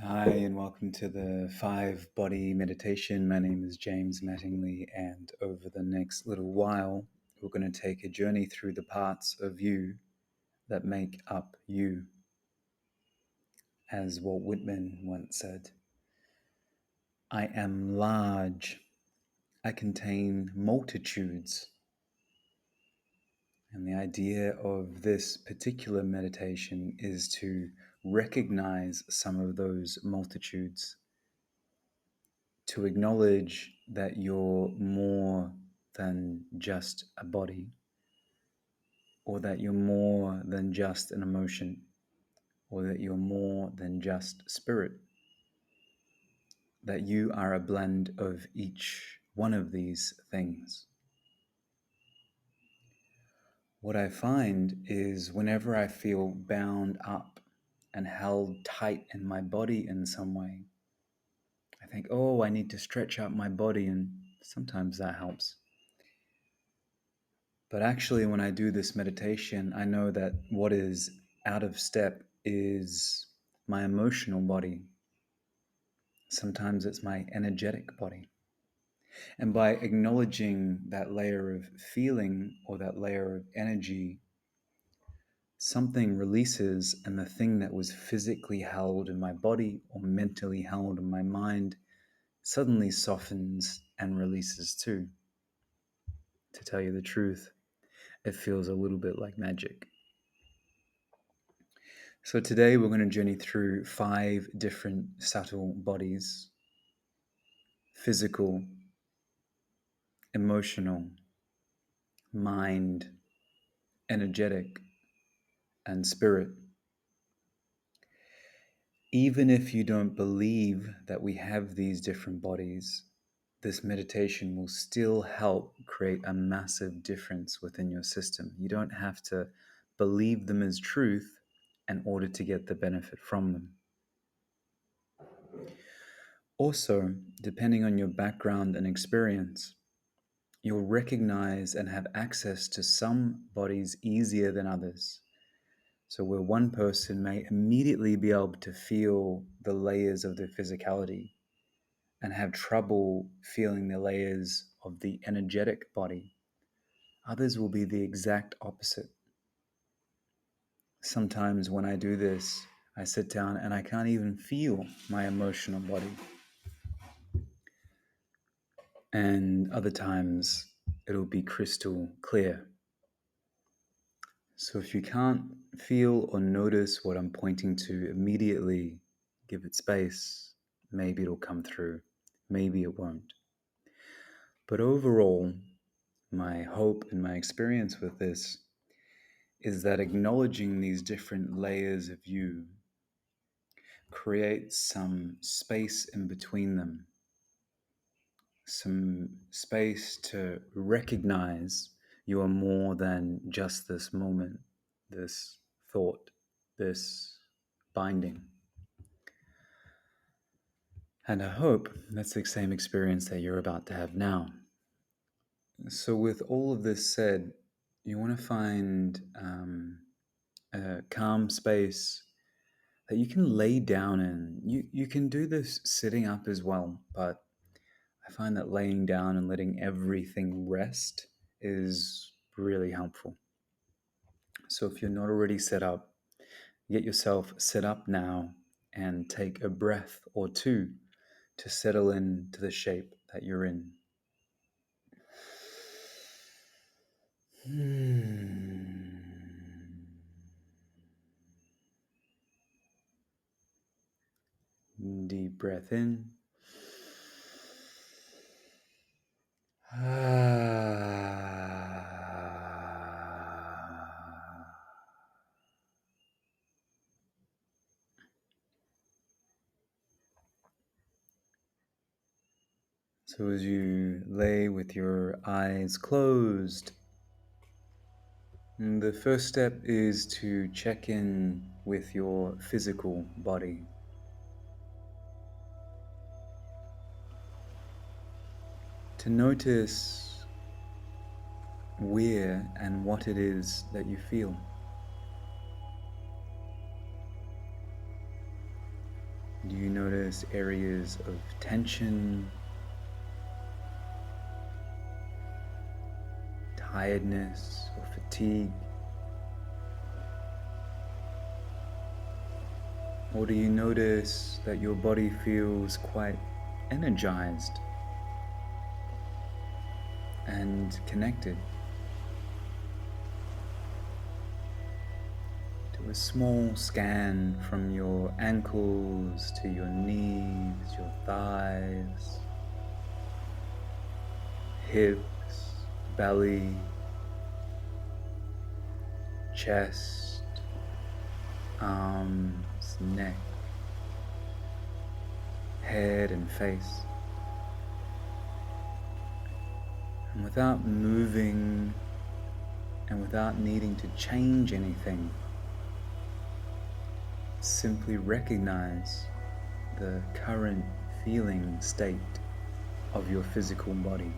Hi, and welcome to the 5 Body Meditation. My name is James Mattingly, and over the next little while, we're going to take a journey through the parts of you that make up you. As Walt Whitman once said, I am large, I contain multitudes. And the idea of this particular meditation is to recognize some of those multitudes, to acknowledge that you're more than just a body, or that you're more than just an emotion, or that you're more than just spirit, that you are a blend of each one of these things. What I find is whenever I feel bound up and held tight in my body in some way, I think, oh, I need to stretch out my body, and sometimes that helps. But actually, when I do this meditation, I know that what is out of step is my emotional body. Sometimes it's my energetic body. And by acknowledging that layer of feeling or that layer of energy, something releases, and the thing that was physically held in my body or mentally held in my mind suddenly softens and releases too. To tell you the truth, it feels a little bit like magic. So today we're going to journey through 5 different subtle bodies: physical, emotional, mind, energetic, and spirit. Even if you don't believe that we have these different bodies, this meditation will still help create a massive difference within your system. You don't have to believe them as truth in order to get the benefit from them. Also, depending on your background and experience, you'll recognize and have access to some bodies easier than others. So where one person may immediately be able to feel the layers of their physicality and have trouble feeling the layers of the energetic body, others will be the exact opposite. Sometimes when I do this, I sit down and I can't even feel my emotional body. And other times it'll be crystal clear. So if you can't feel or notice what I'm pointing to immediately, give it space. Maybe it'll come through. Maybe it won't. But overall, my hope and my experience with this is that acknowledging these different layers of you creates some space in between them, some space to recognize you are more than just this moment, this thought, this binding. And I hope that's the same experience that you're about to have now. So with all of this said, you want to find a calm space that you can lay down in. You can do this sitting up as well, but I find that laying down and letting everything rest is really helpful. So if you're not already set up, get yourself set up now and take a breath or two to settle into the shape that you're in. Deep breath in. So as you lay with your eyes closed, the first step is to check in with your physical body. To notice where and what it is that you feel. Do you notice areas of tension, tiredness, or fatigue? Or do you notice that your body feels quite energized and connected? Do a small scan from your ankles to your knees, your thighs, hips, belly, chest, arms, neck, head and face. And without moving and without needing to change anything, simply recognize the current feeling state of your physical body.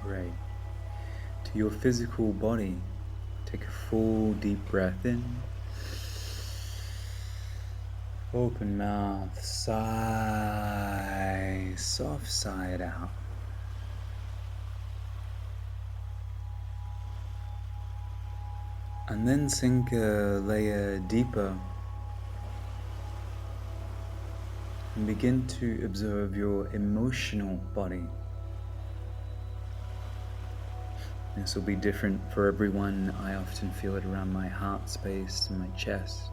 Great. To your physical body, take a full deep breath in. Open mouth, sigh, soft side out. And then sink a layer deeper and begin to observe your emotional body. This will be different for everyone. I often feel it around my heart space and my chest.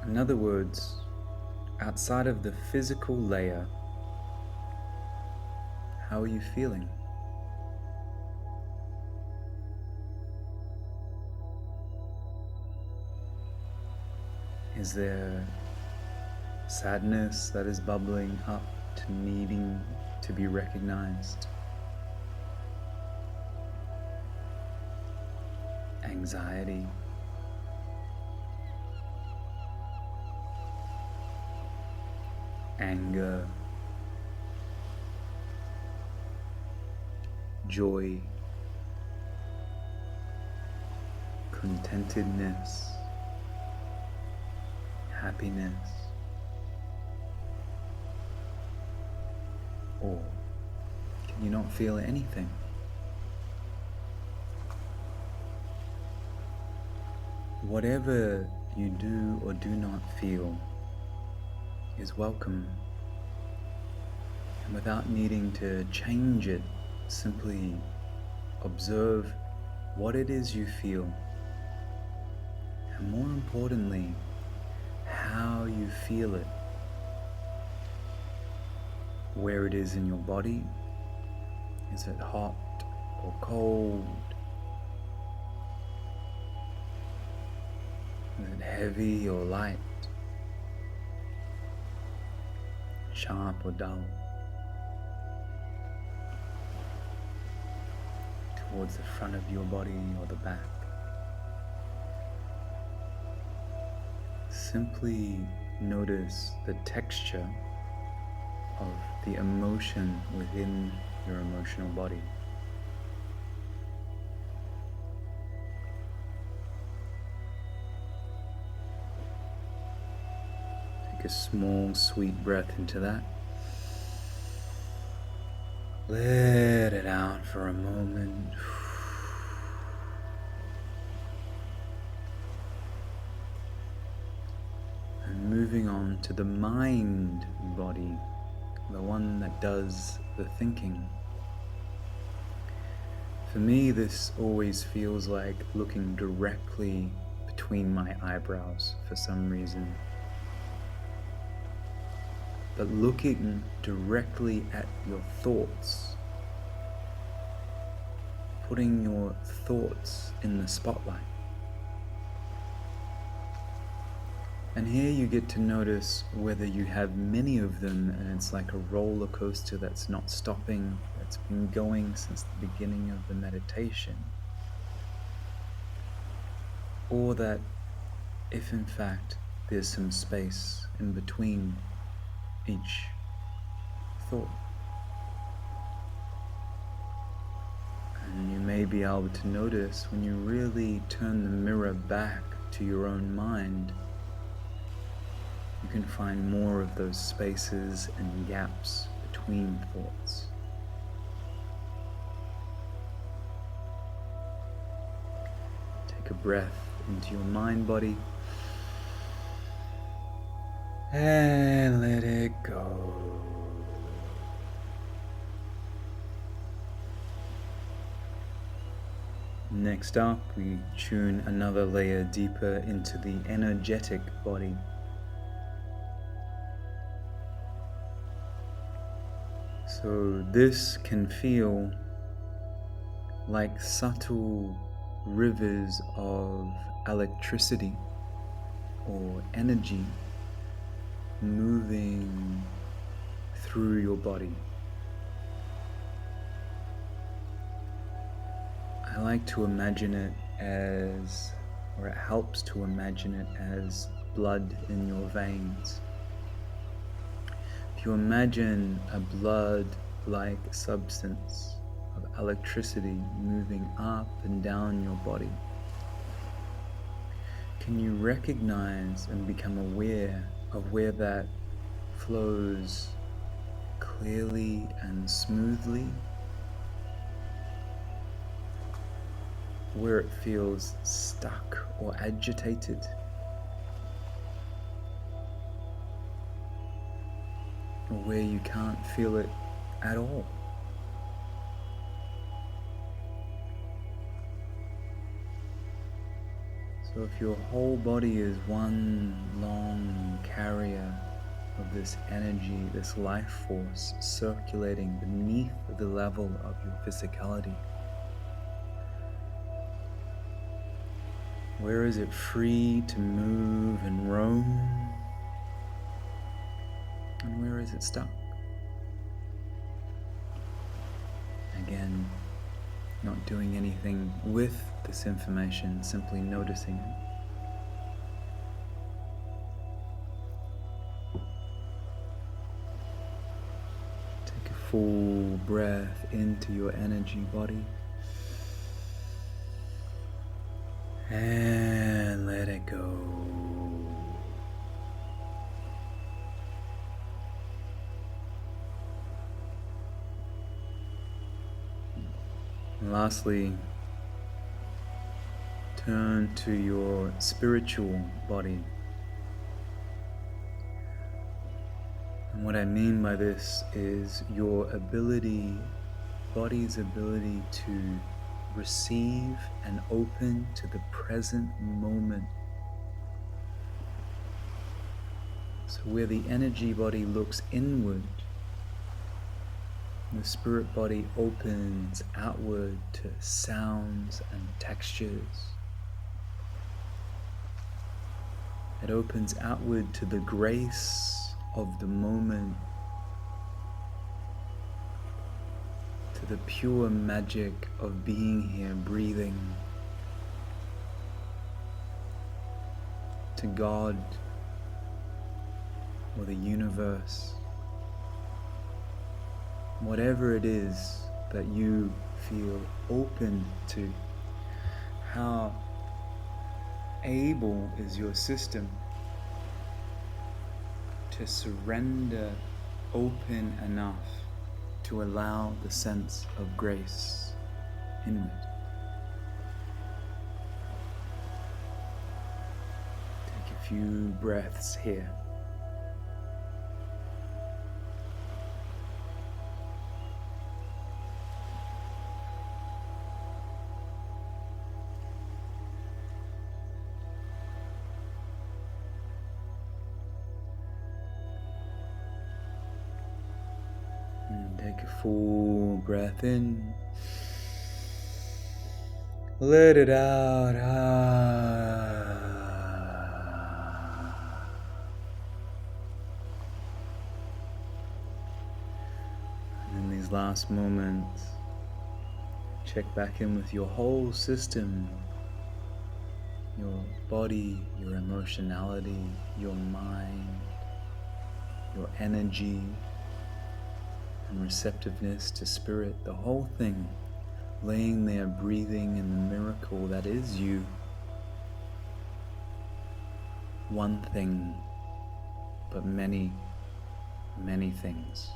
In other words, outside of the physical layer, how are you feeling? Is there sadness that is bubbling up to needing to be recognized? Anxiety? Anger? Joy? Contentedness? Happiness? Or can you not feel anything? Whatever you do or do not feel is welcome, and without needing to change it, simply observe what it is you feel, and more importantly, how you feel it, where it is in your body. Is it hot or cold? Is it heavy or light? Sharp or dull? Towards the front of your body or the back? Simply notice the texture of the emotion within your emotional body. Take a small, sweet breath into that. Let it out for a moment. And moving on to the mind body, the one that does the thinking. For me, this always feels like looking directly between my eyebrows for some reason. But looking directly at your thoughts, putting your thoughts in the spotlight. And here you get to notice whether you have many of them and it's like a roller coaster that's not stopping, that's been going since the beginning of the meditation. Or that if in fact there's some space in between each thought. And you may be able to notice when you really turn the mirror back to your own mind, you can find more of those spaces and gaps between thoughts. Take a breath into your mind body and let it go. Next up, we tune another layer deeper into the energetic body. So this can feel like subtle rivers of electricity or energy moving through your body. I like to imagine it as, or it helps to imagine it as, blood in your veins. If you imagine a blood-like substance of electricity moving up and down your body, can you recognize and become aware of where that flows clearly and smoothly, where it feels stuck or agitated, or where you can't feel it at all? So if your whole body is one long carrier of this energy, this life force circulating beneath the level of your physicality, where is it free to move and roam? And where is it stuck? Again, not doing anything with this information, simply noticing it. Take a full breath into your energy body and let it go. And lastly, turn to your spiritual body. And what I mean by this is your body's ability to receive and open to the present moment. So where the energy body looks inward, the spirit body opens outward to sounds and textures. It opens outward to the grace of the moment, to the pure magic of being here, breathing, to God or the universe. Whatever it is that you feel open to, how able is your system to surrender open enough to allow the sense of grace inward. Take a few breaths here. Take a full breath in. Let it out. And in these last moments, check back in with your whole system, your body, your emotionality, your mind, your energy. and receptiveness to spirit, the whole thing, laying there breathing in the miracle that is you. One thing, but many, many things.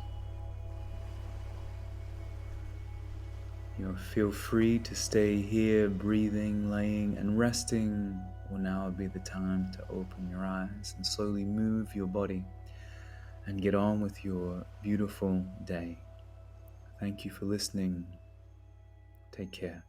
You feel free to stay here, breathing, laying, and resting, or now would be the time to open your eyes and slowly move your body and get on with your beautiful day. Thank you for listening. Take care.